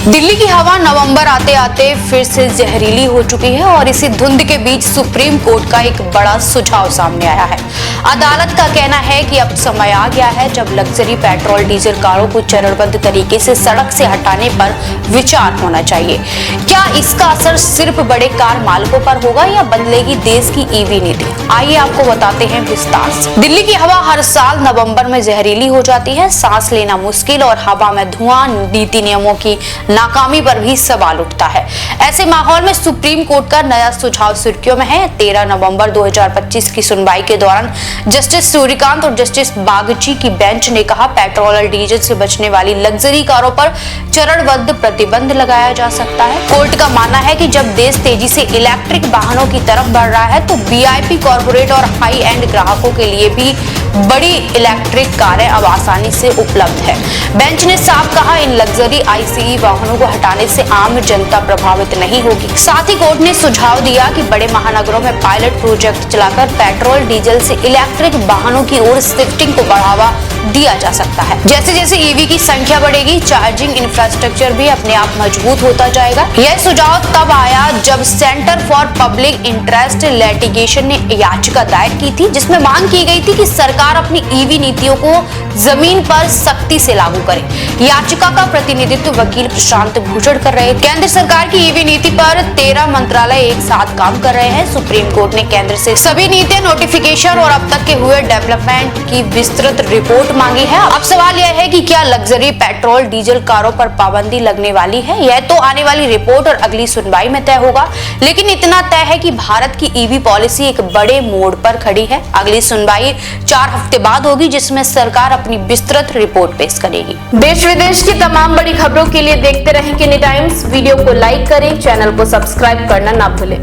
दिल्ली की हवा नवंबर आते आते फिर से जहरीली हो चुकी है और इसी धुंध के बीच सुप्रीम कोर्ट का एक बड़ा सुझाव सामने आया है। अदालत का कहना है कि अब समय आ गया है जब लग्जरी पेट्रोल डीजल कारों को चरणबद्ध तरीके से सड़क से हटाने पर विचार होना चाहिए। क्या इसका असर सिर्फ बड़े कार मालिकों पर होगा या बदलेगी देश की ईवी नीति? आइए आपको बताते हैं विस्तार से। दिल्ली की हवा हर साल नवंबर में जहरीली हो जाती है। सांस लेना मुश्किल और हवा में धुआं, नीति नियमों की नाकामी पर भी सवाल उठता है। ऐसे माहौल में सुप्रीम कोर्ट का नया सुझाव सुर्खियों में है। 13 नवंबर 2025 की सुनवाई के दौरान जस्टिस सूर्यकांत और जस्टिस बागची की बेंच ने कहा, पेट्रोल और डीजल से बचने वाली लग्जरी कारों पर चरणबद्ध प्रतिबंध लगाया जा सकता है। कोर्ट का मानना है कि जब देश तेजी से इलेक्ट्रिक वाहनों की तरफ बढ़ रहा है तो वीआईपी, कॉर्पोरेट और हाई एंड ग्राहकों के लिए भी बड़ी इलेक्ट्रिक कारें अब आसानी से उपलब्ध है। बेंच ने साफ कहा, इन लग्जरी आईसीई वाहनों को हटाने से आम जनता प्रभावित नहीं होगी। साथ ही कोर्ट ने सुझाव दिया कि बड़े महानगरों में पायलट प्रोजेक्ट चलाकर पेट्रोल डीजल से इलेक्ट्रिक वाहनों की ओर शिफ्टिंग को बढ़ावा दिया जा सकता है। जैसे जैसे ईवी की संख्या बढ़ेगी, चार्जिंग इंफ्रास्ट्रक्चर भी अपने आप मजबूत होता जाएगा। यह सुझाव तब आया जब centre for public interest litigation ने याचिका दायर की थी, जिसमें मांग की गई थी कि सरकार अपनी ईवी नीतियों को जमीन पर सख्ती से लागू करे। याचिका का प्रतिनिधित्व वकील प्रशांत भूषण कर रहे हैं। केंद्र सरकार की ईवी नीति पर 13 मंत्रालय एक साथ काम कर रहे हैं। सुप्रीम कोर्ट ने केंद्र से सभी नीतियां, नोटिफिकेशन और अब तक के हुए डेवलपमेंट की विस्तृत रिपोर्ट मांगी है। अब सवाल यह है कि क्या लग्जरी पेट्रोल डीजल कारों पर पाबंदी लगने वाली है? यह तो आने वाली रिपोर्ट और अगली सुनवाई में तय होगा, लेकिन इतना तय है कि भारत की ईवी पॉलिसी एक बड़े मोड़ पर खड़ी है। अगली सुनवाई 4 हफ्ते बाद होगी, जिसमें सरकार अपनी विस्तृत रिपोर्ट पेश करेगी। देश विदेश की तमाम बड़ी खबरों के लिए देखते रहें किनी टाइम्स। वीडियो को लाइक करें, चैनल को सब्सक्राइब करना ना भूलें।